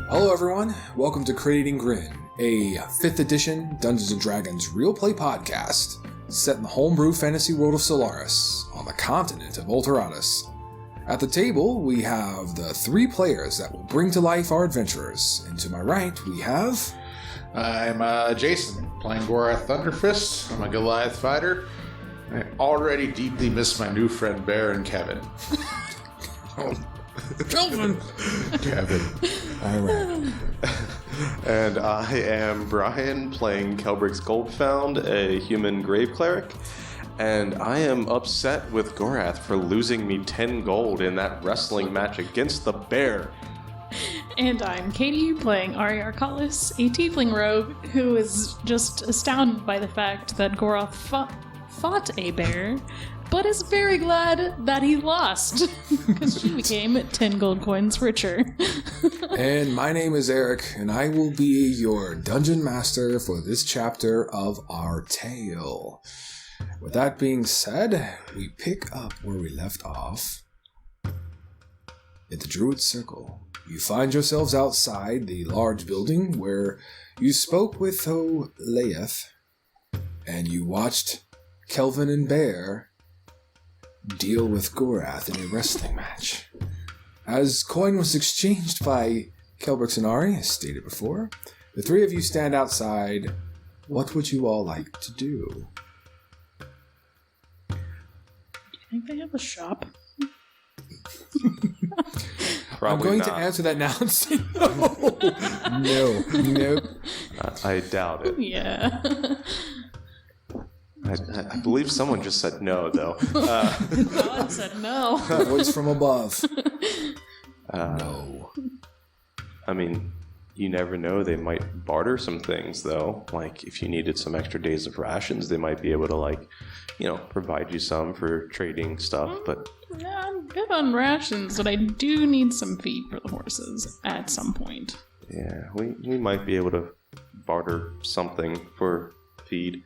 Hello everyone, welcome to Creating Grin, a 5th edition Dungeons & Dragons real play podcast set in the homebrew fantasy world of Solaris, on the continent of Alteratus. At the table, we have the 3 players that will bring to life our adventurers, and to my right, we have... I'm Jason, playing Gorath Thunderfist. I'm a Goliath fighter. I already deeply miss my new friend Bear and Kevin. Kelvin! Kevin. Alright. And I am Brian, playing Kelbrix Goldfound, a human grave cleric. And I am upset with Gorath for losing me 10 gold in that wrestling match against the bear. And I'm Katie, playing Ari Arcalis, a tiefling rogue who is just astounded by the fact that Gorath fought a bear, but is very glad that he lost, because she became 10 gold coins richer. And my name is Eric, and I will be your dungeon master for this chapter of our tale. With that being said, we pick up where we left off at the Druid Circle. You find yourselves outside the large building where you spoke with Olayith, and you watched Kelvin and Bear deal with Gorath in a wrestling match. As coin was exchanged by Kelbrix and Ari, as stated before, the 3 of you stand outside. What would you all like to do? Do you think they have a shop? Probably I'm going not. to answer that now and say no. Nope. I doubt it. Yeah. I believe someone just said no, though. God said no. Voice from above. No. I mean, you never know. They might barter some things, though. Like, if you needed some extra days of rations, they might be able to, provide you some for trading stuff. But Yeah, I'm good on rations, but I do need some feed for the horses at some point. yeah, we might be able to barter something for feed.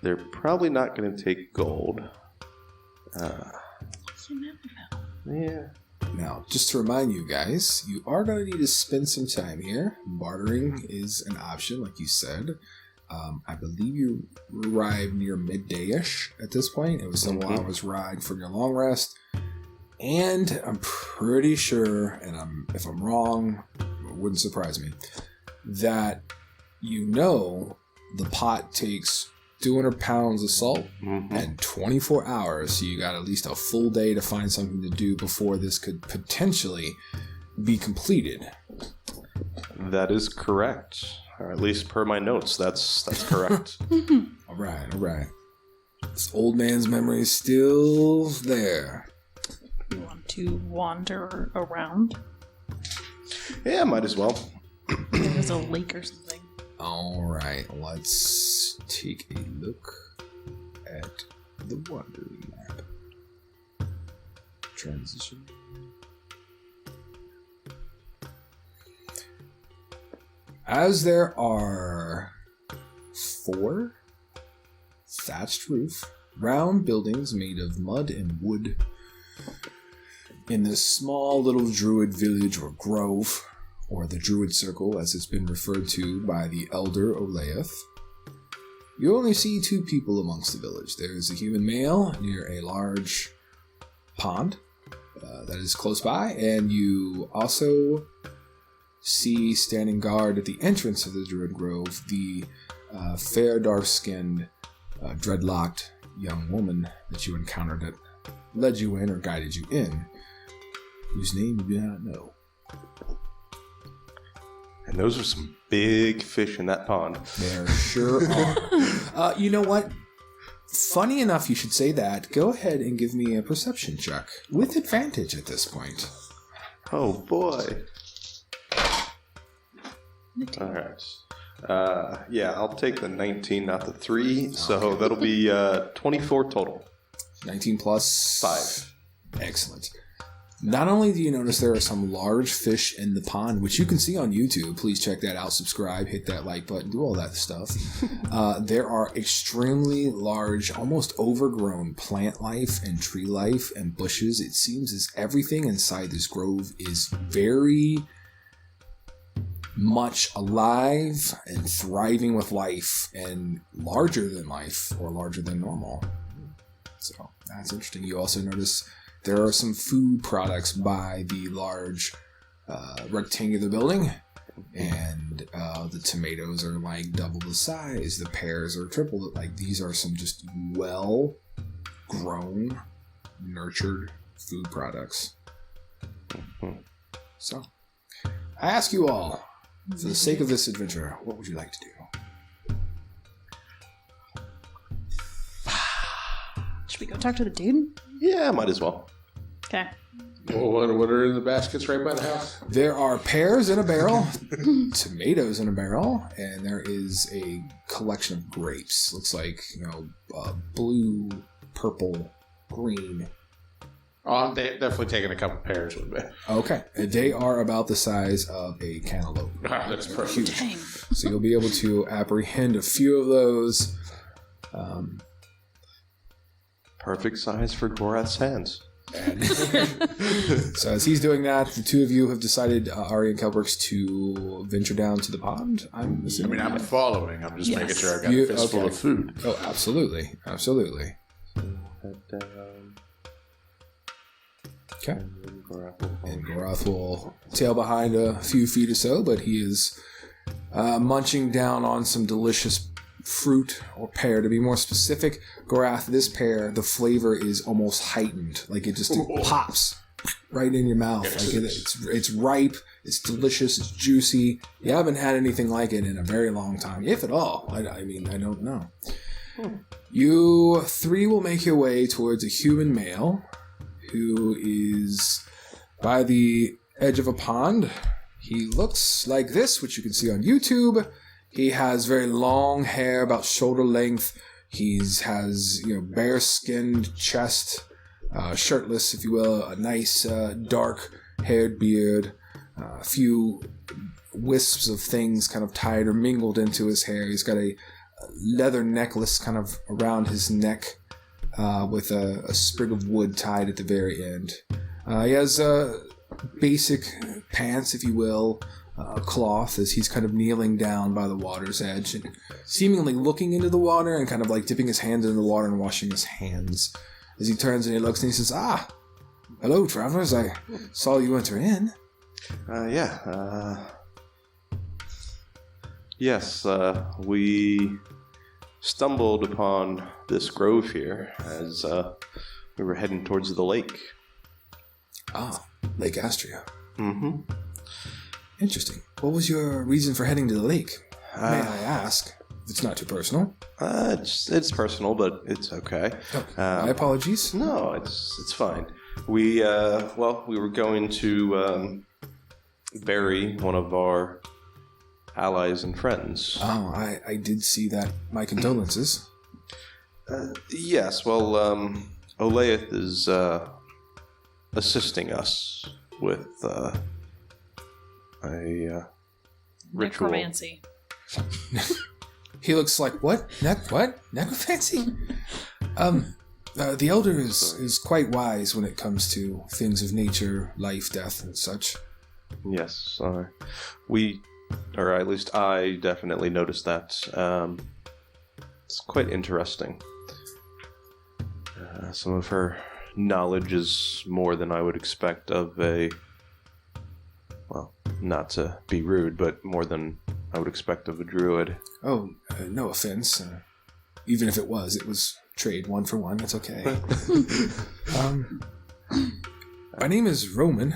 They're probably not going to take gold. You never know. Yeah. Now, just to remind you guys, you are going to need to spend some time here. Bartering is an option, like you said. I believe you arrived near midday-ish at this point. It was a hour's ride from your long rest. And I'm pretty sure, and if I'm wrong, it wouldn't surprise me, that the pot takes 200 pounds of salt and 24 hours, so you got at least a full day to find something to do before this could potentially be completed. That is correct. Or at least per my notes, that's correct. All right. This old man's memory is still there. You want to wander around? Yeah, might as well. There's a lake or something. All right, let's take a look at the wandering map. Transition. As there are 4 thatched roof, round buildings made of mud and wood in this small little druid village or grove, or the Druid Circle as it's been referred to by the elder Olayith, you only see 2 people amongst the village. There's a human male near a large pond that is close by, and you also see standing guard at the entrance of the Druid Grove the fair, dark-skinned, dreadlocked young woman that you encountered that led you in or guided you in, whose name you do not know. And those are some big fish in that pond. There sure are. You know what? Funny enough you should say that. Go ahead and give me a perception check. With advantage at this point. Oh, boy. Alright. Yeah, I'll take the 19, not the 3. So that'll be 24 total. 19 plus... 5. Excellent. Not only do you notice there are some large fish in the pond, which you can see on YouTube. Please check that out, subscribe, hit that like button, do all that stuff. There are extremely large, almost overgrown plant life and tree life and bushes. It seems as everything inside this grove is very much alive and thriving with life and larger than life or larger than normal. So that's interesting. You also notice there are some food products by the large rectangular building, and the tomatoes are like double the size. The pears are triple. Like, these are some just well grown, nurtured food products. So I ask you all, for the sake of this adventure, what would you like to do? Should we go talk to the dude? Yeah, might as well. Okay. Well, what are in the baskets right by the house? There are pears in a barrel, tomatoes in a barrel, and there is a collection of grapes. Looks like, blue, purple, green. Oh, I'm definitely taking a couple pears with me. Okay. They are about the size of a cantaloupe. That's perfect. Huge. Dang. So you'll be able to apprehend a few of those. Perfect size for Gorath's hands. So as he's doing that, the two of you have decided, Ari and Kelbrix, to venture down to the pond. I'm assuming. I'm following. I'm just making sure I got You- a fistful okay. of food. Oh, absolutely. Absolutely. Okay. And Gorath will tail behind a few feet or so, but he is munching down on some delicious fruit, or pear to be more specific. Gorath, this pear, the flavor is almost heightened. Like, it just pops right in your mouth. Like, it's ripe, it's delicious, it's juicy. You haven't had anything like it in a very long time, if at all. I mean, I don't know. You three will make your way towards a human male who is by the edge of a pond. He looks like this, which you can see on YouTube. He has very long hair, about shoulder length. He has, bare-skinned chest, shirtless, if you will, a nice dark-haired beard, a few wisps of things kind of tied or mingled into his hair. He's got a leather necklace kind of around his neck, with a sprig of wood tied at the very end. He has basic pants, if you will, cloth, as he's kind of kneeling down by the water's edge and seemingly looking into the water and kind of like dipping his hands into the water and washing his hands. As he turns and he looks and he says, hello, travelers. I saw you enter in. Yes, we stumbled upon this grove here as we were heading towards the lake. Lake Astria. Mm-hmm. Interesting. What was your reason for heading to the lake? May I ask? If it's not too personal. It's personal, but it's okay. My apologies. No, it's fine. We were going to bury one of our allies and friends. Oh, I did see that. My condolences. Yes, well, Olayith is assisting us with a ritual. Necromancy. He looks like what? What? Necromancy? The elder is quite wise when it comes to things of nature, life, death, and such. Yes, or at least I definitely noticed that. It's quite interesting. Some of her knowledge is more than I would expect of not to be rude, but more than I would expect of a druid. Oh, no offense. Even if it was trade 1 for 1. That's okay. My name is Roman.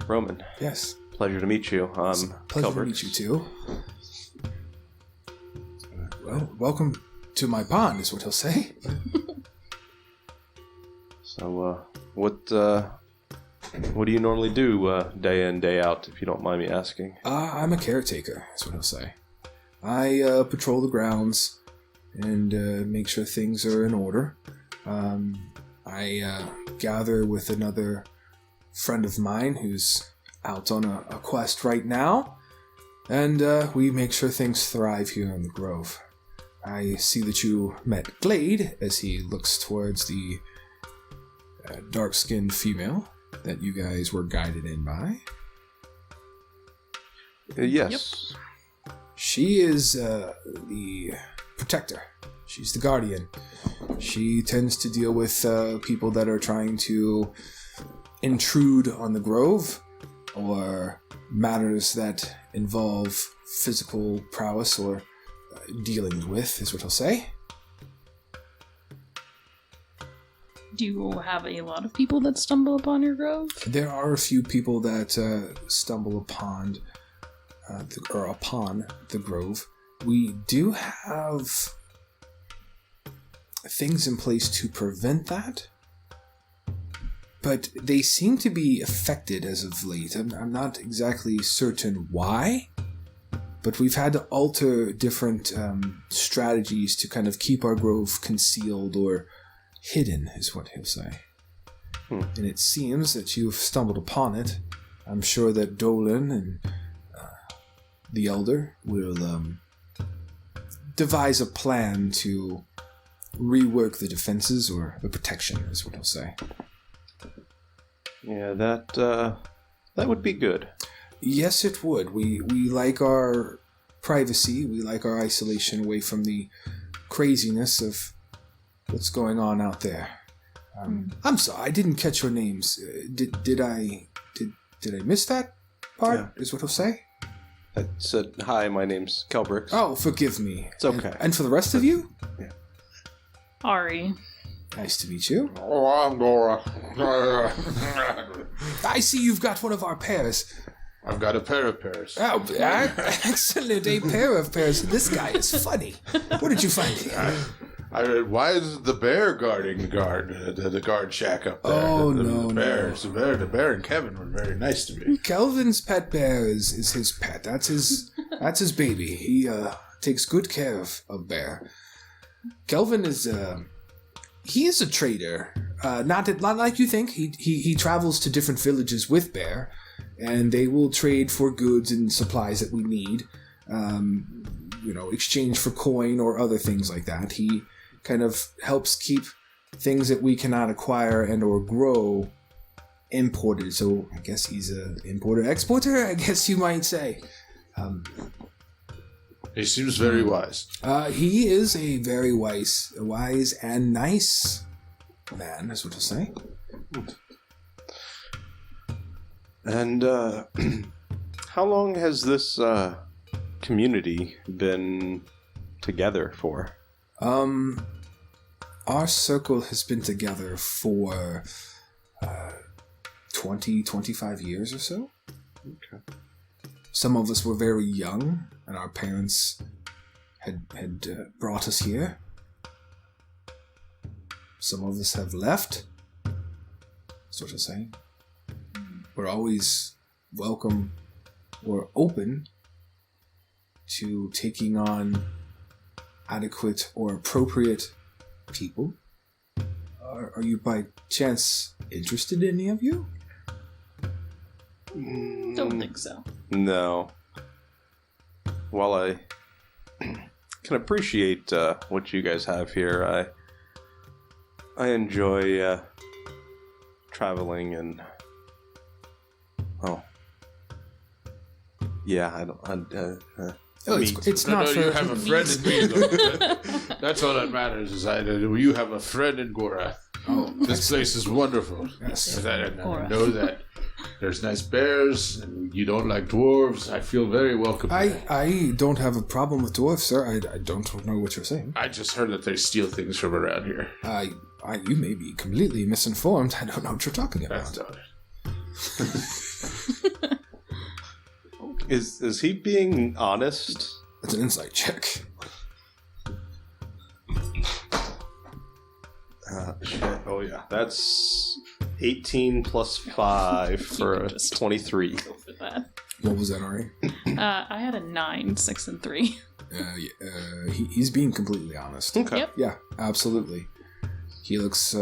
Roman. Yes. Pleasure to meet you. Pleasure Kelbrix. to meet you too. Well, welcome to my pond, is what he'll say. So, what do you normally do day in, day out, if you don't mind me asking? I'm a caretaker, is what he'll say. I patrol the grounds and make sure things are in order. I gather with another friend of mine who's out on a quest right now, and we make sure things thrive here in the Grove. I see that you met Glade as he looks towards the dark-skinned female that you guys were guided in by. Yes. She is the protector. She's the guardian. She tends to deal with people that are trying to intrude on the grove, or matters that involve physical prowess or dealing with, is what I'll say. Do you have a lot of people that stumble upon your grove? There are a few people that stumble upon the grove. We do have things in place to prevent that, but they seem to be affected as of late. I'm not exactly certain why, but we've had to alter different strategies to kind of keep our grove concealed or hidden, is what he'll say. And it seems that you've stumbled upon it. I'm sure that Dolan and the Elder will devise a plan to rework the defenses or the protection, is what he'll say. Yeah, that would be good. Yes, it would. We like our privacy. We like our isolation away from the craziness of what's going on out there. I'm sorry, I didn't catch your names. Did I miss that part? Yeah. Is what he'll say. I said, hi, my name's Kelbrix. Oh, forgive me. It's okay. And for the rest of you, Ari. nice to meet you. Oh, I'm Gora. I see you've got one of our pairs. I've got a pair of pairs. Oh, excellent. A pair of pairs. This guy is funny. What did you find here? Why is the bear guarding the guard shack up there? Oh, the no. The bear and Kevin were very nice to me. Kelvin's pet bear is his pet. That's his baby. He takes good care of Bear. Kelvin is he is a trader. Not like you think. He travels to different villages with Bear, and they will trade for goods and supplies that we need. Exchange for coin or other things like that. He kind of helps keep things that we cannot acquire and or grow imported. So I guess he's an importer-exporter, I guess you might say. He seems very wise. He is a very wise and nice man, is what I'll say. And how long has this community been together for? Our circle has been together for 25 years or so. Okay. Some of us were very young, and our parents had brought us here. Some of us have left, sort of saying. We're always welcome or open to taking on adequate or appropriate people. Are you by chance interested in any of you? Don't think so. No. While I can appreciate what you guys have here, I enjoy traveling and It's not for... You have a friend in me, though. That's all that matters. You have a friend in Gorath. Oh, This place is wonderful. Yes. And I know that there's nice bears, and you don't like dwarves. I feel very welcome. I don't have a problem with dwarves, sir. I don't know what you're saying. I just heard that they steal things from around here. You may be completely misinformed. I don't know what you're talking That's about. all right. Is he being honest? It's an insight check. Shit. Oh yeah, that's 18 plus 5 for a 23. Go for that. What was that, Ari? I had a 9, 6, and 3. He's being completely honest. Okay. Yep. Yeah, absolutely. He looks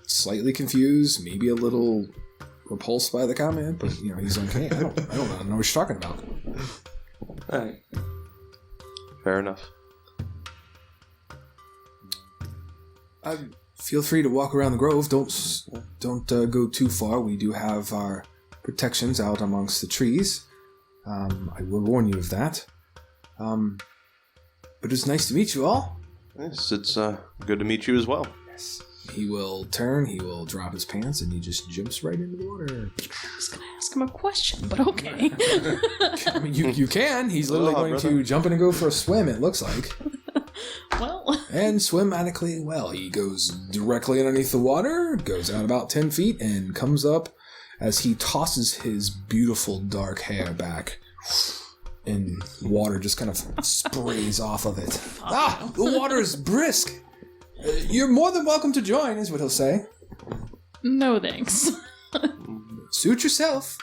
slightly confused, maybe a little repulsed by the comment, but he's okay. I don't know what you're talking about. All right. Fair enough. Feel free to walk around the grove. Don't go too far. We do have our protections out amongst the trees. I will warn you of that. But it's nice to meet you all. Yes, it's good to meet you as well. Yes. He will turn, he will drop his pants, and he just jumps right into the water. I was going to ask him a question, but okay. I mean, you can. He's literally going to jump in and go for a swim, it looks like. Well. And swim adequately well. He goes directly underneath the water, goes out about 10 feet, and comes up as he tosses his beautiful dark hair back. And water just kind of sprays off of it. Ah, the water is brisk. You're more than welcome to join, is what he'll say. No thanks. Suit yourself.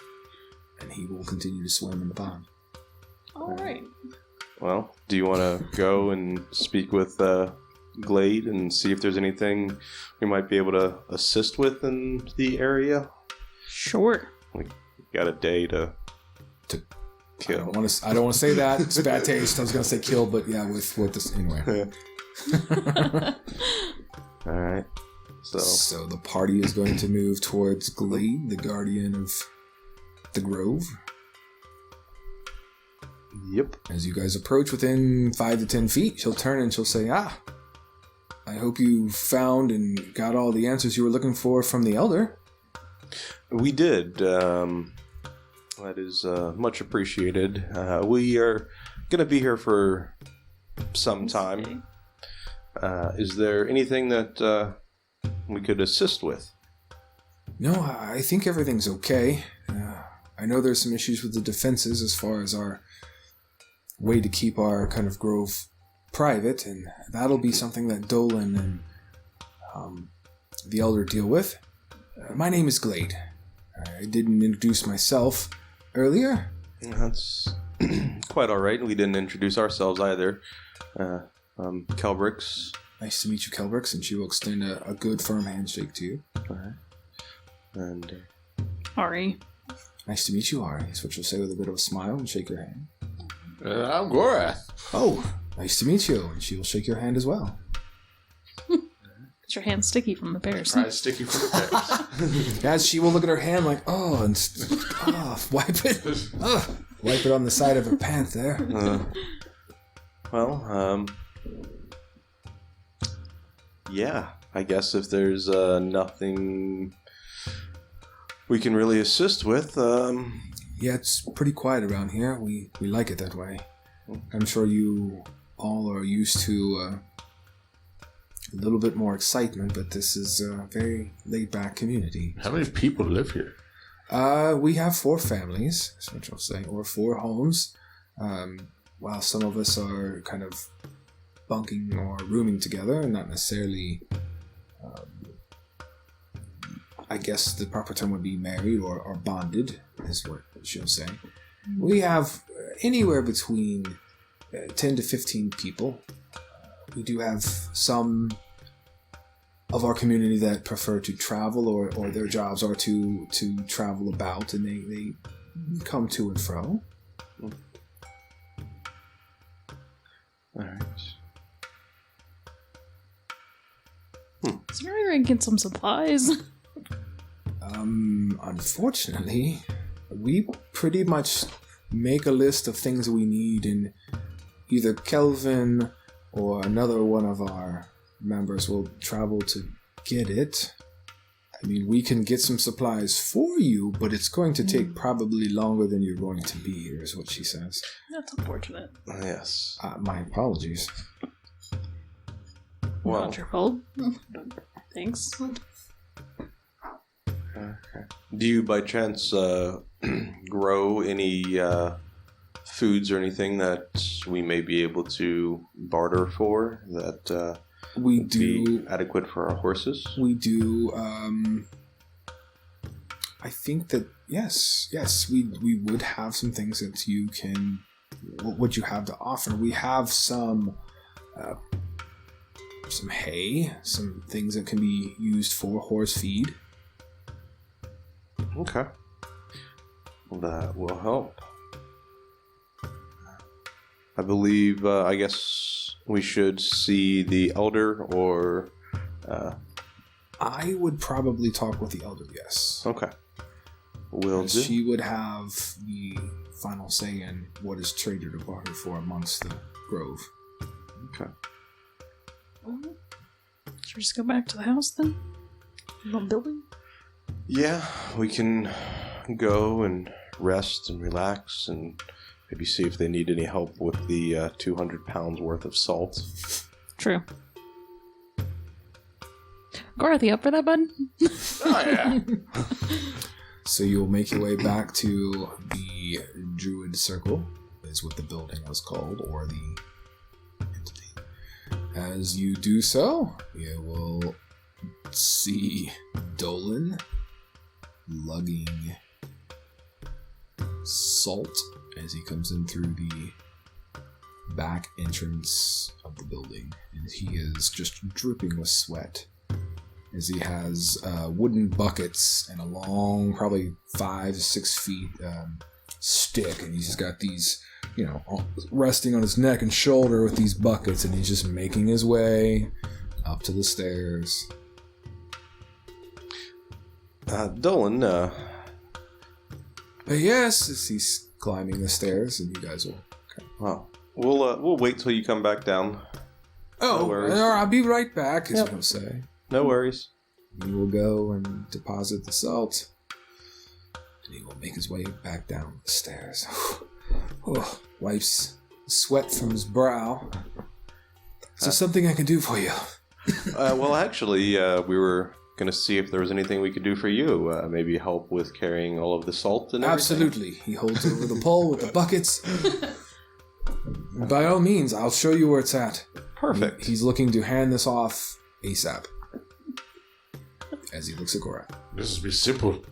And he will continue to swim in the pond. All right. Well, do you want to go and speak with Glade and see if there's anything we might be able to assist with in the area? Sure. We got a day to kill. I don't want to say that. It's bad taste. I was going to say kill, but yeah, with this anyway. All right. So the party is going to move towards Glade, the guardian of the grove. Yep. As you guys approach within 5 to 10 feet, she'll turn and she'll say, I hope you found and got all the answers you were looking for from the Elder. We did. That is much appreciated. We are going to be here for some time. Is there anything that we could assist with? No, I think everything's okay. I know there's some issues with the defenses as far as our way to keep our kind of grove private, and that'll be something that Dolan and the Elder deal with. My name is Glade. I didn't introduce myself earlier. That's quite all right. We didn't introduce ourselves either. Kelbrix. Nice to meet you, Kelbrix, and she will extend a good, firm handshake to you. All right. And Ari. Nice to meet you, Ari, is what she'll say with a bit of a smile and shake your hand. I'm Gorath. Oh, nice to meet you, and she will shake your hand as well. Is your hand sticky from the bears? Try sticky for the bears. As she will look at her hand like, and wipe it. Wipe it on the side of her pant there. Yeah, I guess if there's nothing we can really assist with, Yeah, it's pretty quiet around here. We like it that way. I'm sure you all are used to a little bit more excitement, but this is a very laid-back community. How many people live here? We have 4 families, that's what I'll say, or 4 homes. While some of us are kind of bunking or rooming together, not necessarily, I guess the proper term would be married or bonded, is what she'll say. We have anywhere between 10 to 15 people. We do have some of our community that prefer to travel or their jobs are to travel about, and they come to and fro. all right. Is there any way I can get some supplies? Unfortunately, we pretty much make a list of things we need, and either Kelvin or another one of our members will travel to get it. I mean, we can get some supplies for you, but it's going to take probably longer than you're going to be here, is what she says. That's unfortunate. Yes. My apologies. Well, Not your fault. Thanks. do you by chance grow any foods or anything that we may be able to barter for that We would do. be adequate for our horses? We do. I think that yes, we would have some things that you can. What you have to offer. We have some hay, some things that can be used for horse feed. Okay. That will help. I believe, I guess we should see the Elder or... I would probably talk with the Elder, yes. Okay. Will do. She would have the final say in what is traded or bartered for amongst the grove. Okay. Should we just go back to the house then? The building? Yeah, we can go and rest and relax and maybe see if they need any help with the 200 pounds worth of salt. True. Gorath, you up for that, bud? Oh, yeah. So you'll make your way back to the Druid Circle, is what the building was called, or the entity. As you do so, you will see Dolan lugging salt as he comes in through the back entrance of the building. And he is just dripping with sweat, as he has wooden buckets and a long, probably 5 to 6 feet stick, and he's just got these, resting on his neck and shoulder with these buckets, and he's just making his way up to the stairs. Dolan, But yes, as he's climbing the stairs, and you guys will... well, we'll wait till you come back down. Oh, worries. I'll be right back, as Yep. you'll say. No worries. He will go and deposit the salt, and he will make his way back down the stairs. Wipes the sweat from his brow. Is there something I can do for you? Well, actually, we were going to see if there was anything we could do for you. Maybe help with carrying all of the salt and everything. Absolutely. He holds over the pole with the buckets. By all means, I'll show you where it's at. Perfect. He's looking to hand this off ASAP. As he looks at Gorath. This will be simple.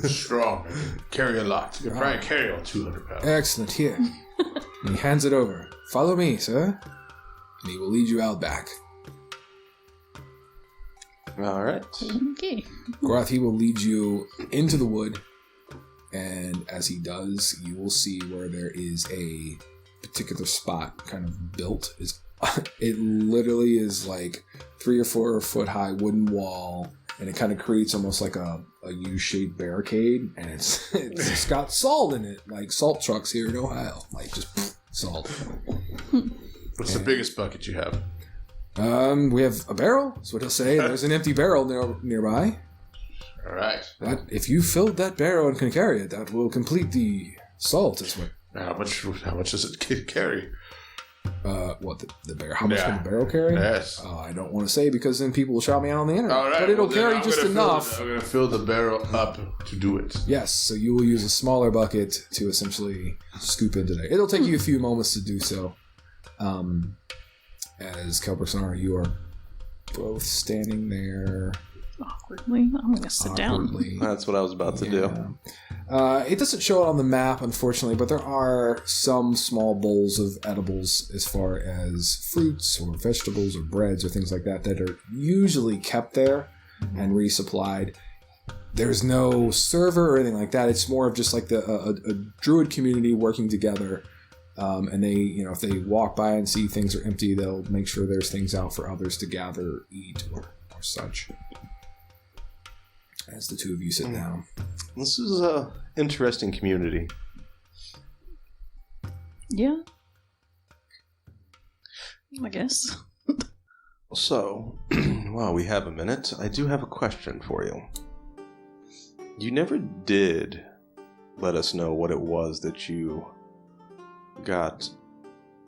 Strong. Carry a lot. You can probably carry on 200 pounds. Excellent. Here. And he hands it over. Follow me, sir. And he will lead you out back. All right. Okay. Gorath, he will lead you into the wood. And as he does, you will see where there is a particular spot kind of built. It literally is like 3 or 4 foot high wooden wall, and it kind of creates almost like a U-shaped barricade, and it's got salt in it, like salt trucks here in Ohio, like just salt. What's the biggest bucket you have? We have a barrel, that's what he'll say. There's an empty barrel nearby. All right. But if you filled that barrel and can carry it, that will complete the salt, is what. How much does it carry? What, the barrel? How much Yeah. can the barrel carry? Yes. I don't want to say, because then people will shout me out on the internet. All right. But it'll well, then carry I'm just gonna enough. I'm going to fill the barrel up to do it. Yes, so you will use a smaller bucket to essentially scoop into it. It'll take you a few moments to do so. As Kelbrix and you are both standing there Awkwardly. I'm gonna sit down. awkwardly. That's what I was about to do. It doesn't show it on the map, unfortunately, but there are some small bowls of edibles as far as fruits or vegetables or breads or things like that that are usually kept there and resupplied. There's no server or anything like that. It's more of just like a druid community working together. And they, if they walk by and see things are empty, they'll make sure there's things out for others to gather, eat, or such. As the two of you sit down. This is a interesting community. Yeah. I guess. So, while we have a minute, I do have a question for you. You never did let us know what it was that you got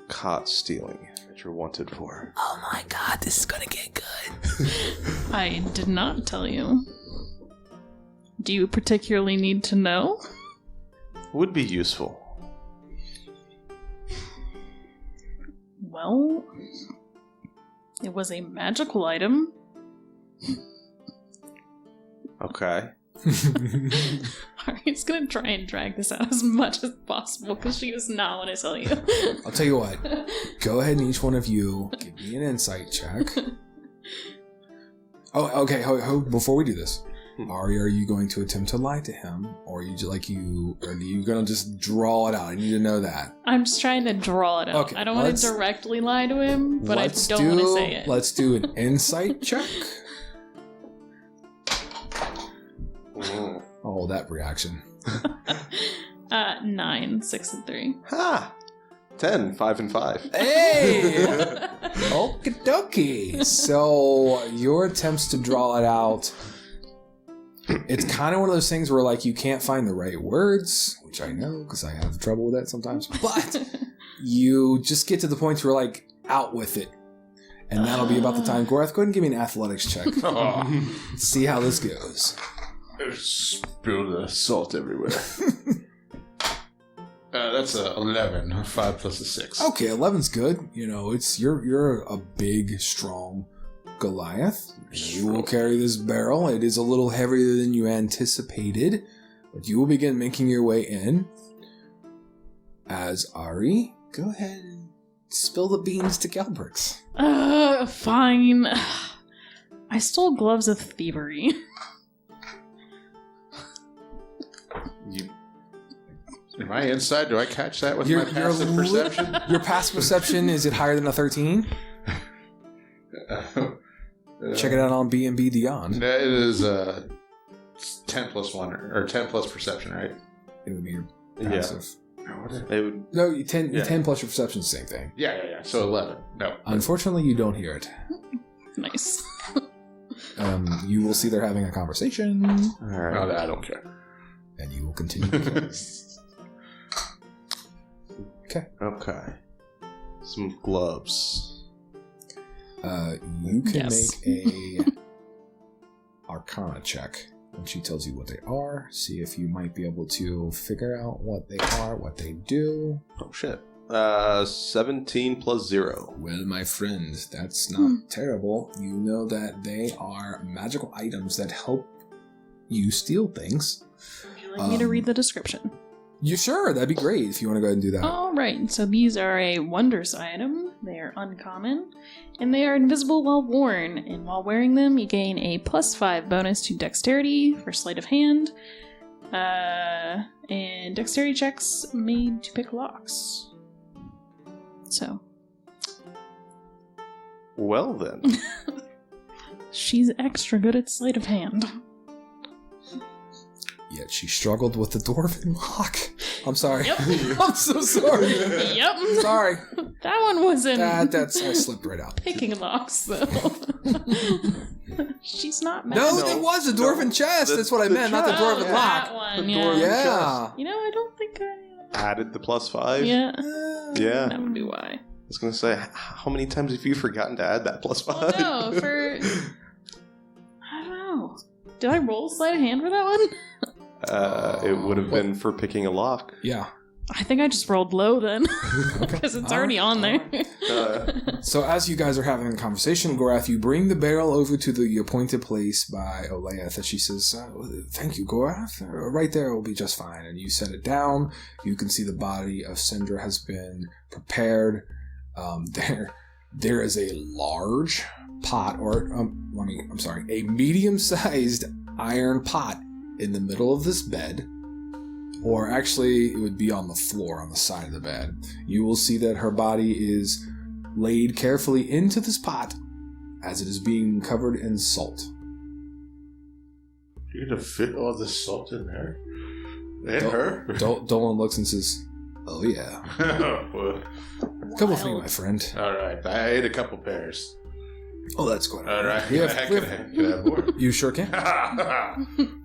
caught stealing that you're wanted for. Oh my god, this is gonna get good. I did not tell you. Do you particularly need to know? Would be useful. Well, it was a magical item. Okay. Ari's gonna try and drag this out as much as possible because she does not want to tell you. I'll tell you what. Go ahead and each one of you give me an insight check. Oh, okay. Before we do this, Ari, are you going to attempt to lie to him, or are you going to just draw it out? I need to know that. I'm just trying to draw it out. Okay, I don't want to directly lie to him, but I don't want to say it. Let's do an insight check. Oh, roll that reaction. 9, 6, and 3. Ha! 10, 5, and 5. Hey! Okie dokie. So your attempts to draw it out, it's kind of one of those things where like you can't find the right words, which I know because I have trouble with that sometimes, but you just get to the point where like out with it. And that'll be about the time. Gorath, go ahead and give me an athletics check. See how this goes. Spilled the salt everywhere. That's a 11. 5 plus a 6. Okay, 11's good. You know, it's you're a big, strong Goliath. You will carry this barrel. It is a little heavier than you anticipated, but you will begin making your way in. As Ari, go ahead and spill the beans to Kelbrix. Fine. I stole gloves of thievery. Am I inside? Do I catch that with my passive perception? Your passive perception, is it higher than a 13? Check it out on B&B Dion. It is 10 plus 1, or 10 plus perception, right? It would be your passive. It would, No, 10 plus your perception is the same thing. Yeah. So 11. No. Unfortunately, you don't hear it. Nice. You will see they're having a conversation. all right. No, I don't care. And you will continue. Okay. Some gloves. You can Yes. make a Arcana check when she tells you what they are. See if you might be able to figure out what they are, what they do. Oh, shit. 17 plus 0. Well, my friend, that's not terrible. You know that they are magical items that help you steal things. Would you like me to read the description? You sure? That'd be great if you want to go ahead and do that. Alright, so these are a wondrous item. They are uncommon, and they are invisible while worn. And while wearing them, you gain a +5 bonus to dexterity for sleight of hand, and dexterity checks made to pick locks. So, Well, then. she's extra good at sleight of hand. Yet she struggled with the dwarven lock. I'm sorry. Yep. I'm so sorry. Yep. Sorry. That one wasn't I slipped right out. picking locks, though. She's not mad. No, it was a dwarven chest. That's what I meant, not the chest. dwarven Oh, lock. that one, The yeah. dwarven Yeah. You know, I don't think I... Added the +5. Yeah, Yeah. that would be why. I was going to say, how many times have you forgotten to add that +5? Well, no, I don't know. Did I roll sleight of hand for that one? It would have been for picking a lock. Yeah. I think I just rolled low then. Because it's already on there. So as you guys are having a conversation, Gorath, you bring the barrel over to the appointed place by Olayith, and she says, thank you, Gorath. Right there will be just fine. And you set it down. You can see the body of Sendra has been prepared. There is a large pot, or a medium-sized iron pot in the middle of this bed. Or actually, it would be on the floor on the side of the bed. You will see that her body is laid carefully into this pot as it is being covered in salt. You're gonna fit all this salt in there? And her? Dolan looks and says, oh yeah. Well, Come with me, my friend. alright, I ate a couple pears. Oh, that's good. Alright, We have- can I have more? You sure can. I'm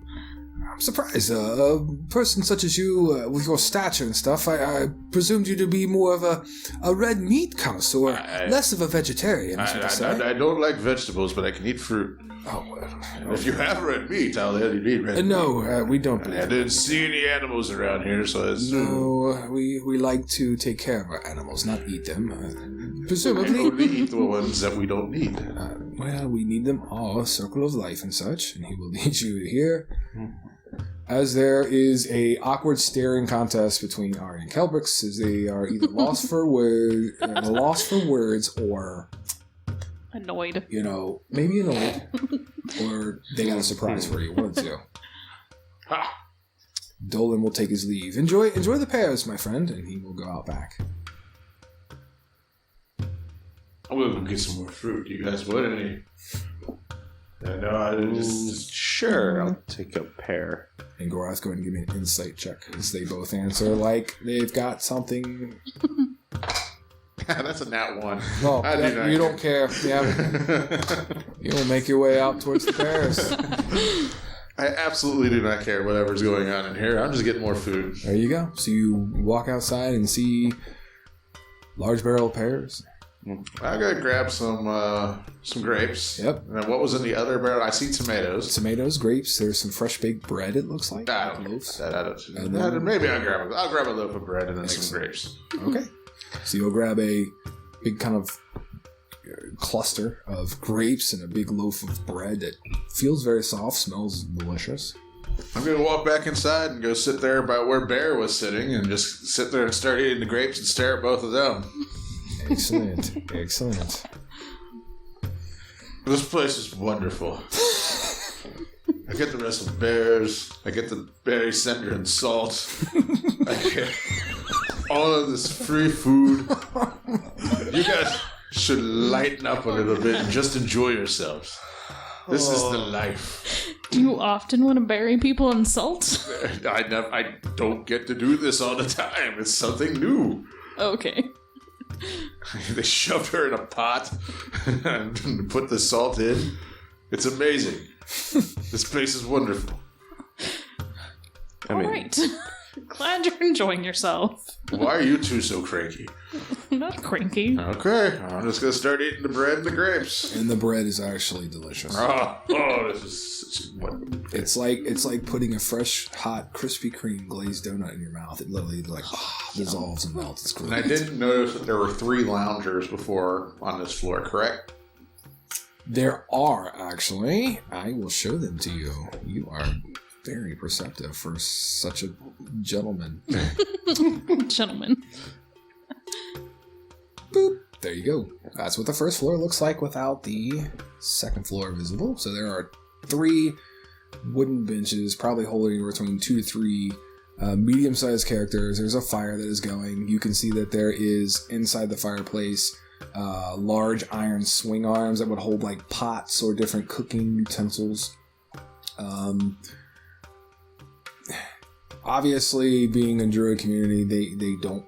surprised. A person such as you, with your stature and stuff, I presumed you to be more of a red meat connoisseur, less of a vegetarian, is what I say. I don't like vegetables, but I can eat fruit. Oh, well. If you have red meat, I'll let you eat red meat. No, we don't I believe didn't see any animals around here, so I assume. No, we like to take care of our animals, not eat them. We Presumably. only eat the ones that we don't need. Well, we need them all, circle of life and such, and he will lead you here. As there is a awkward staring contest between Ari and Kelbrix, as they are either lost for words, or Annoyed. maybe annoyed, or they got a surprise for you. One of the two. Ha! Dolan will take his leave. Enjoy the pears, my friend, and he will go out back. I'm gonna go get some more fruit. You guys want any? No, I just Sure, I'll take a pear. And Gorath, go ahead and give me an insight check, as they both answer like they've got something. That's a nat 1. Oh, I do not you don't care. Yeah. You'll make your way out towards the pears. I absolutely do not care whatever's going on in here. I'm just getting more food. There you go. So you walk outside and see large barrel pears. I gotta grab some grapes. Yep. And then what was in the other barrel? I see tomatoes. Tomatoes, grapes. There's some fresh baked bread. It looks like. I don't loaves. And then, maybe I'll grab a loaf of bread and then some grapes. Okay. So you'll grab a big kind of cluster of grapes and a big loaf of bread that feels very soft, smells delicious. I'm gonna walk back inside and go sit there by where Bear was sitting and just sit there and start eating the grapes and stare at both of them. Excellent. Excellent. This place is wonderful. I get the rest of bears. I get the berry Sendra and salt. I get all of this free food. You guys should lighten up a little bit and just enjoy yourselves. This is the life. Do you often want to bury people in salt? I don't get to do this all the time. It's something new. Okay. They shoved her in a pot and put the salt in. It's amazing. This place is wonderful. I mean, All right. Glad you're enjoying yourself. Why are you two so cranky? Not cranky. Okay, I'm just gonna start eating the bread and the grapes. And the bread is actually delicious. This is such a wonderful. It's like putting a fresh, hot, Krispy Kreme glazed donut in your mouth. It literally dissolves and melts. It's great. And I didn't notice that there were 3 loungers before on this floor, correct? There are, actually. I will show them to you. You are very perceptive for such a gentleman. Gentlemen. Boop. There you go. That's what the first floor looks like without the second floor visible. So there are 3 wooden benches, probably holding between 2 to 3 medium-sized characters. There's a fire that is going. You can see that there is, inside the fireplace, large iron swing arms that would hold like pots or different cooking utensils. Obviously, being a druid community, they don't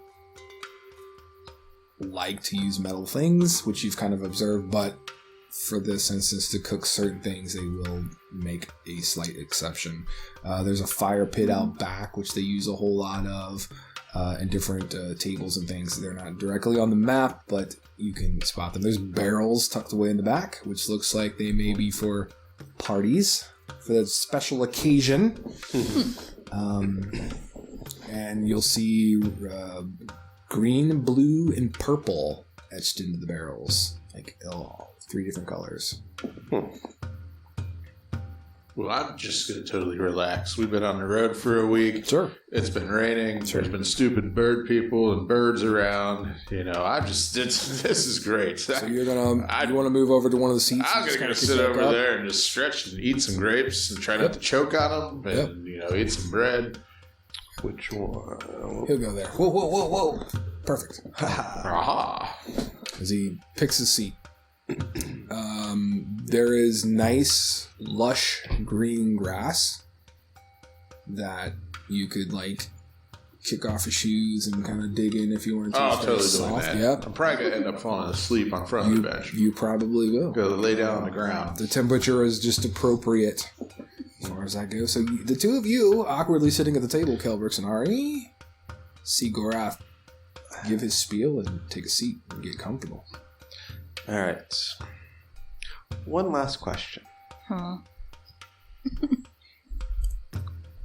like to use metal things, which you've kind of observed, but for this instance, to cook certain things, they will make a slight exception. There's a fire pit out back, which they use a whole lot of, and different tables and things. They're not directly on the map, but you can spot them. There's barrels tucked away in the back, which looks like they may be for parties, for that special occasion. And you'll see green, blue, and purple etched into the barrels. Like, 3 different colors. Well, I'm just going to totally relax. We've been on the road for a week. Sure. It's been raining. Sure. There's been stupid bird people and birds around. This is great. So you want to move over to one of the seats? I'm going to go sit over there and just stretch and eat some grapes and try not to choke on them and, eat some bread. which one? He'll go there. Whoa. Perfect. Aha. As he picks his seat. There is nice, lush green grass that you could, kick off your shoes and kind of dig in if you weren't too totally soft. doing that. Yep. I'm probably going to end up falling asleep on front of the bench. You probably will. Go lay down on the ground. The temperature is just appropriate as far as that goes. So the two of you, awkwardly sitting at the table, Kelbrix and Ari, see Gorath give his spiel and take a seat and get comfortable. All right. One last question. Huh.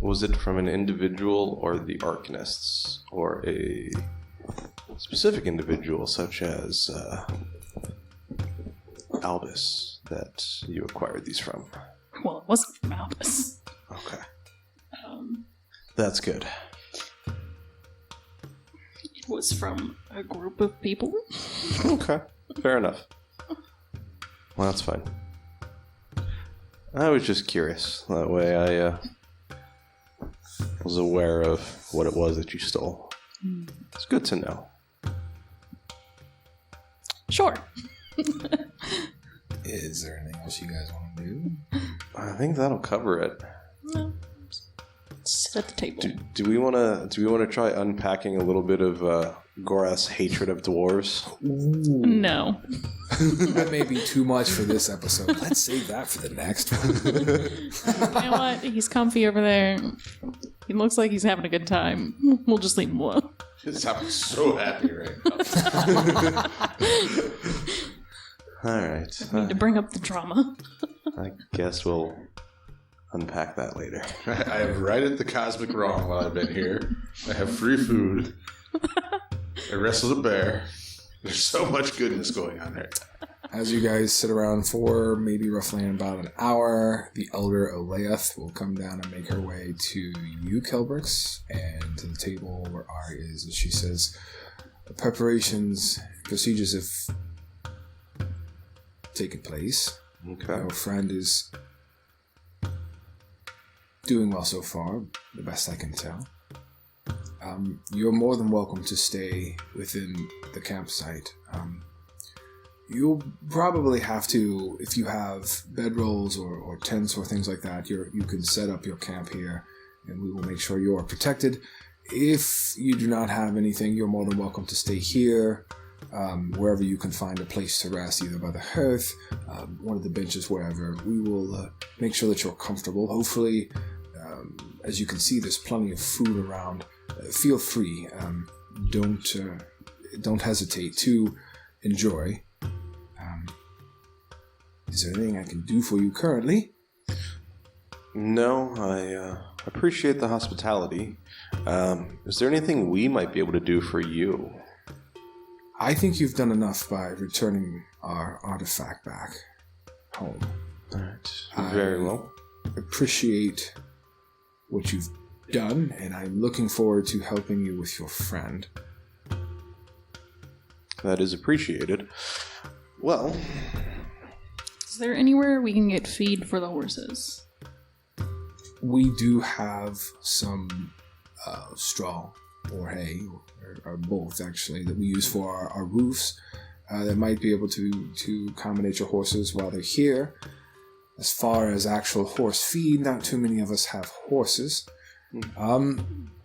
Was it from an individual or the Arcanists, or a specific individual such as Albus that you acquired these from? Well, it wasn't from Albus. Okay. That's good. It was from a group of people. Okay. Fair enough. Well, that's fine. I was just curious. That way I was aware of what it was that you stole. It's good to know. Sure. Is there anything else you guys want to do? I think that'll cover it. No. Sit at the table. Do we want to try unpacking a little bit of Gorath's hatred of dwarves? No. That may be too much for this episode. Let's save that for the next one. You know what? He's comfy over there. He looks like he's having a good time. We'll just leave him alone. This sounds so happy right now. All right. Need to bring up the drama. I guess we'll unpack that later. I have righted the cosmic wrong while I've been here. I have free food. I wrestled a bear. There's so much goodness going on there. As you guys sit around for maybe roughly in about an hour, the elder Olayith will come down and make her way to you, Kelbrix, and to the table where Ari is. And she says, the preparations, procedures have taken place. Okay. Our friend is doing well so far, the best I can tell. You're more than welcome to stay within the campsite. You'll probably have to, if you have bedrolls or tents or things like that, you can set up your camp here, and we will make sure you are protected. If you do not have anything, you're more than welcome to stay here, wherever you can find a place to rest, either by the hearth, one of the benches, wherever. We will make sure that you're comfortable. Hopefully, as you can see, there's plenty of food around. Feel free. Don't hesitate to enjoy. Is there anything I can do for you currently? No, I appreciate the hospitality. Is there anything we might be able to do for you? I think you've done enough by returning our artifact back home. All right. Very well. Appreciate what you've done, and I'm looking forward to helping you with your friend. That is appreciated. Well, Is there anywhere we can get feed for the horses? We do have some straw or hay, or both actually, that we use for our roofs that might be able to accommodate your horses while they're here. As far as actual horse feed, not too many of us have horses.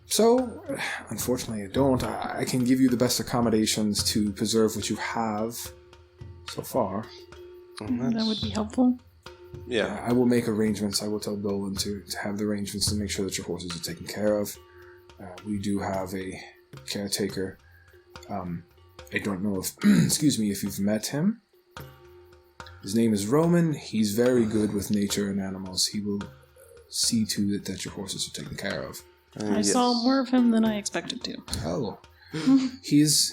So, unfortunately I don't. I can give you the best accommodations to preserve what you have so far. That would be helpful. Yeah. I will make arrangements. I will tell Dolan to have the arrangements to make sure that your horses are taken care of. We do have a caretaker. I don't know if, excuse me, if you've met him. His name is Roman. He's very good with nature and animals. He will see to it that your horses are taken care of. I saw more of him than I expected to. Oh. He's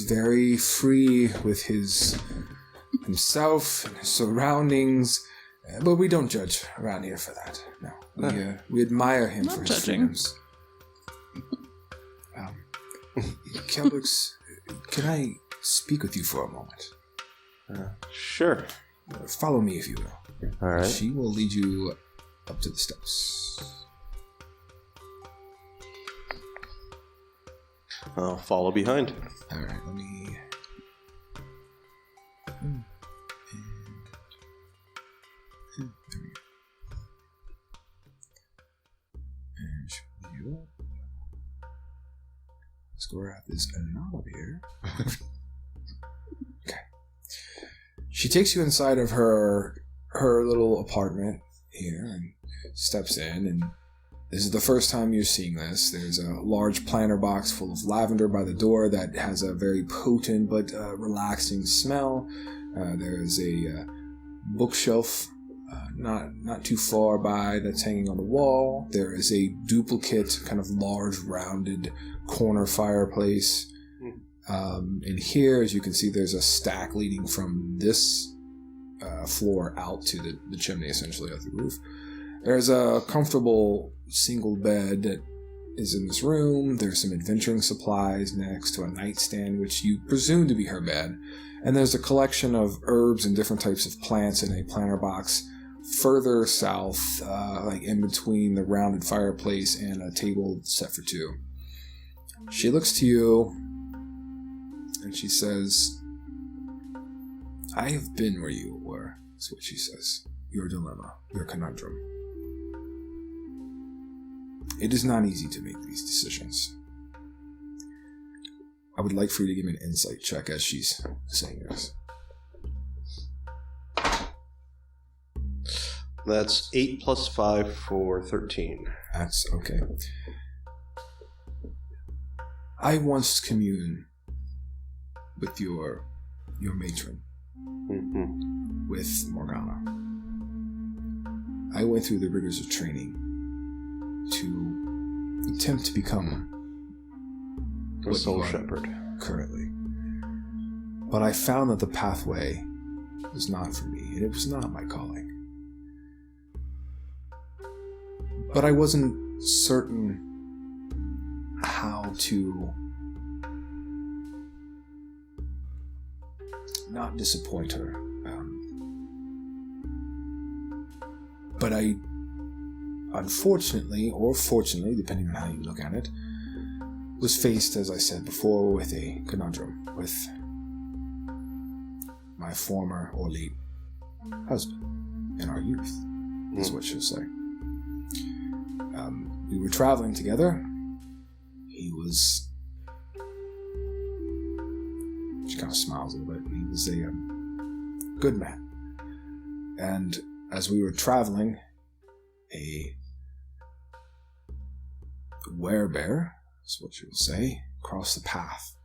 very free with himself and his surroundings, but we don't judge around here for that. No, we admire him Not for his judging. freedoms. Kelbrix, can I speak with you for a moment? Sure. Follow me, if you will. All right. She will lead you up to the steps. I'll follow behind. All right, let me. There we go. And she'll lead you up. Gorath is not up here. Okay. She takes you inside of her little apartment here and steps in, and this is the first time you're seeing this. There's a large planter box full of lavender by the door that has a very potent but relaxing smell. There's a bookshelf not too far by that's hanging on the wall. There is a duplicate, kind of large, rounded corner fireplace. And here, as you can see, there's a stack leading from this floor out to the chimney, essentially, of the roof. There's a comfortable single bed that is in this room. There's some adventuring supplies next to a nightstand, which you presume to be her bed. And there's a collection of herbs and different types of plants in a planter box further south, like in between the rounded fireplace and a table set for two. She looks to you and she says, "I have been where you were," is what she says. your dilemma, your conundrum. It is not easy to make these decisions. I would like for you to give me an insight check as she's saying this. That's 8 plus 5 for 13. That's okay. I once communed with your matron, with Morgana. I went through the rigors of training to attempt to become a soul shepherd currently. But I found that the pathway was not for me, and it was not my calling. But I wasn't certain how to not disappoint her. But I, unfortunately, or fortunately, depending on how you look at it, was faced, as I said before, with a conundrum with my former Olayith husband in our youth, is what she'll say. We were traveling together. He was... She kind of smiles a little bit. He was a good man. And as we were traveling, a werebear, is what you will say, crossed the path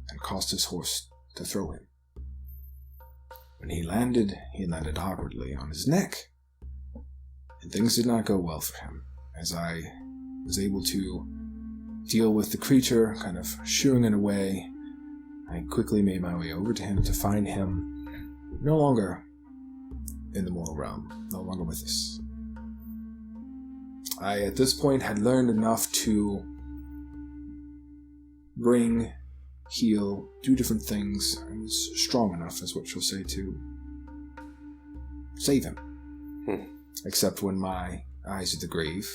and caused his horse to throw him. When he landed awkwardly on his neck, and things did not go well for him. As I was able to deal with the creature, kind of shooing it away, I quickly made my way over to him to find him no longer in the mortal realm, no longer with us. I, at this point, had learned enough to bring, heal, do different things. I was strong enough, is what she'll say, to save him. Except when my eyes of the grave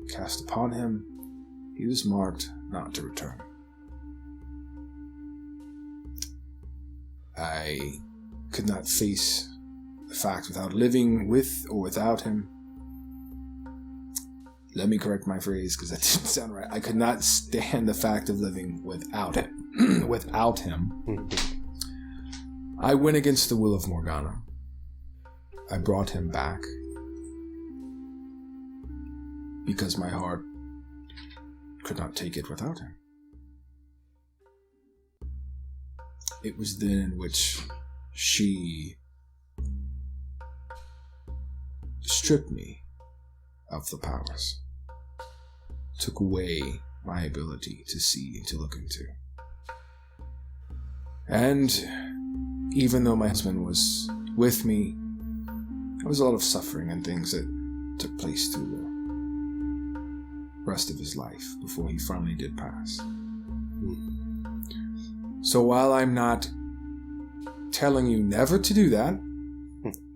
cast upon him, he was marked not to return. I could not face the fact without living with or without him. Let me correct my phrase because that didn't sound right. I could not stand the fact of living without him. Without him. I went against the will of Morgana. I brought him back because my heart could not take it without him. It was then in which she stripped me of the powers, took away my ability to see and to look into. And even though my husband was with me, there was a lot of suffering and things that took place through the rest of his life before he finally did pass. So while I'm not telling you never to do that,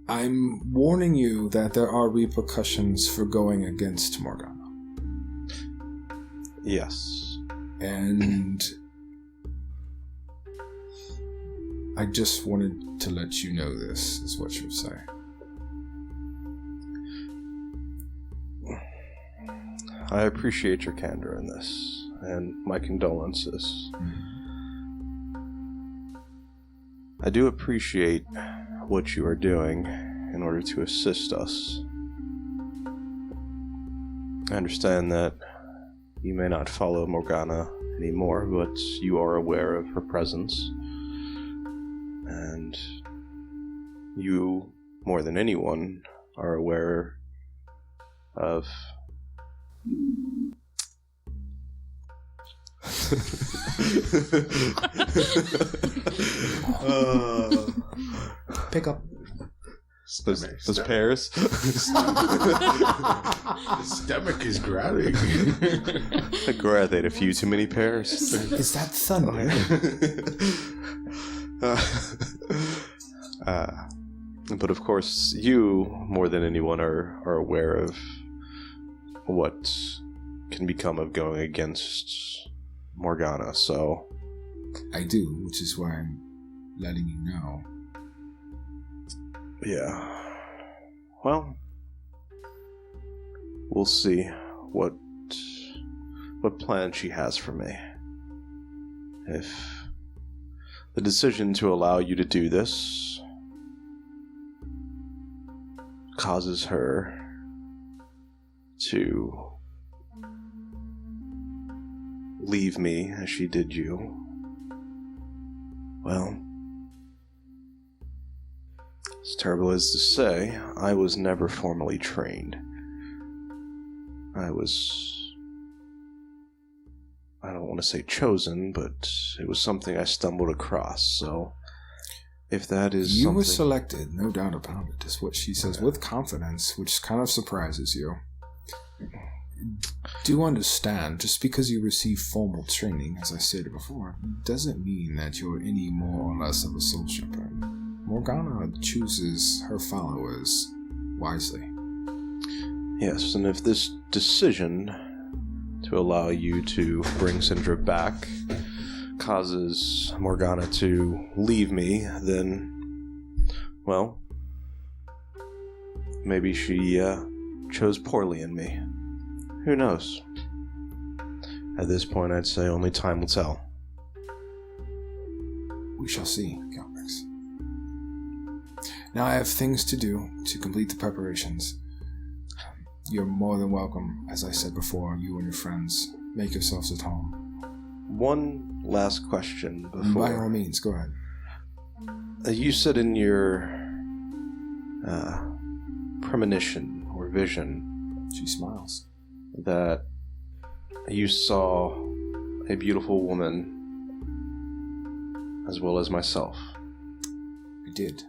I'm warning you that there are repercussions for going against Morgana. Yes. And I just wanted to let you know this, is what she'll say. I appreciate your candor in this, and my condolences. I do appreciate what you are doing in order to assist us. I understand that you may not follow Morgana anymore, but you are aware of her presence. And you, more than anyone, are aware of... Pick up. Those pears. His stomach is growling. Gorath ate a few too many pears. Is that thunder? But of course, you, more than anyone, are aware of what can become of going against Morgana, so... I do, which is why I'm letting you know. Yeah. Well, we'll see what plan she has for me. If the decision to allow you to do this causes her to leave me as she did you, well, as terrible as to say, I was never formally trained. I don't want to say chosen, but it was something I stumbled across, so if that is You something... were selected, no doubt about it, is what she says with confidence, which kind of surprises you. Do understand, just because you receive formal training, as I stated before, doesn't mean that you're any more or less of a soul shepherd. Morgana chooses her followers wisely. Yes, and if this decision to allow you to bring Sendra back causes Morgana to leave me, then, well, maybe she chose poorly in me. Who knows? At this point, I'd say only time will tell. We shall see, Kelbrix. Now I have things to do to complete the preparations. You're more than welcome, as I said before, you and your friends. Make yourselves at home. One last question before... By all means, go ahead. You said in your premonition or vision She smiles. that you saw a beautiful woman as well as myself. I did.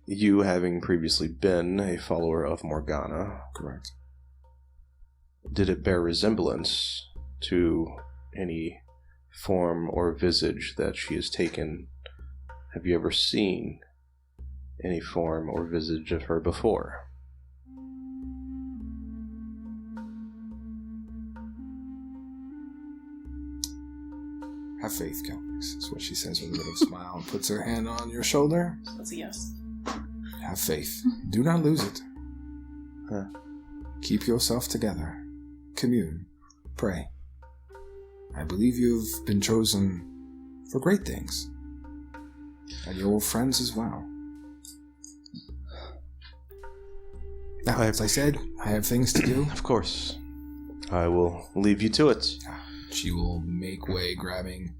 You having previously been a follower of Morgana, Correct. did it bear resemblance to any form or visage that she has taken? Have you ever seen any form or visage of her before? Have faith, Kelbrix, is what she says with a little smile and puts her hand on your shoulder. That's a yes. Have faith. Do not lose it. Huh. Keep yourself together. Commune. Pray. I believe you've been chosen for great things. And your friends as well. Now, as I said, I have things to do. Of course. I will leave you to it. She will make way, grabbing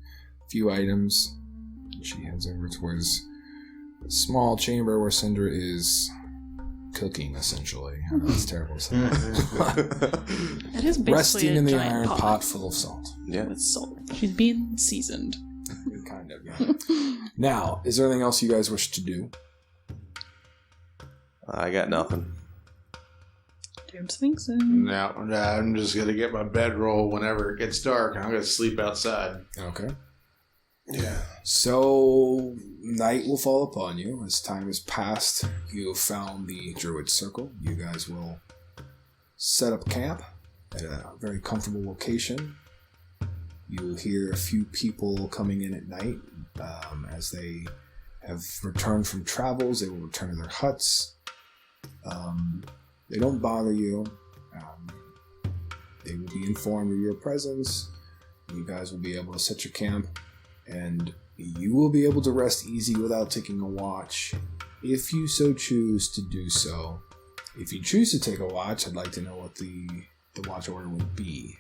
a few items. She heads over towards a small chamber where Sendra is cooking, essentially. I know it's terrible to say. It is basically Resting a in the giant iron pot full of salt. Yeah. with salt. She's being seasoned. Kind of, yeah. Now, is there anything else you guys wish to do? I got nothing. Don't think so. No, I'm just gonna get my bedroll whenever it gets dark. I'm gonna sleep outside. Okay. Yeah. So, night will fall upon you. As time has passed, you have found the Druid Circle. You guys will set up camp at a very comfortable location. You will hear a few people coming in at night. As they have returned from travels, they will return to their huts. They don't bother you. They will be informed of your presence. You guys will be able to set your camp. And you will be able to rest easy without taking a watch, if you so choose to do so. If you choose to take a watch, I'd like to know what the watch order would be.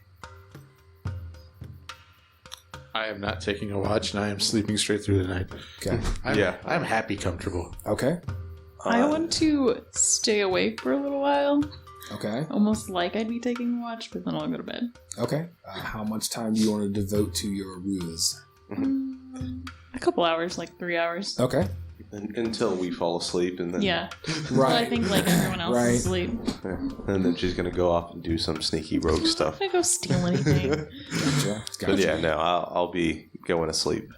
I am not taking a watch, and I am sleeping straight through the night. Okay. I'm happy, comfortable. Okay. I want to stay awake for a little while. Okay. Almost like I'd be taking a watch, but then I'll go to bed. Okay. How much time do you want to devote to your ruse? A couple hours, like 3 hours. Okay. Until we fall asleep, and then Yeah. Right. Well, I think like everyone else Right. is asleep. and then she's gonna go off and do some sneaky rogue I'm stuff. not gonna go steal anything. Gotcha. But yeah, no, I'll be going to sleep.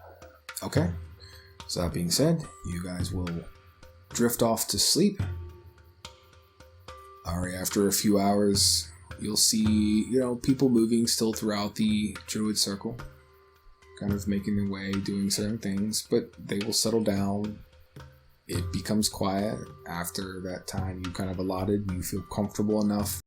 Okay. So that being said, you guys will drift off to sleep. Alright, after a few hours, you'll see, people moving still throughout the Druid Circle. Kind of making their way, doing certain things, but they will settle down. it becomes quiet after that time you kind of allotted. You feel comfortable enough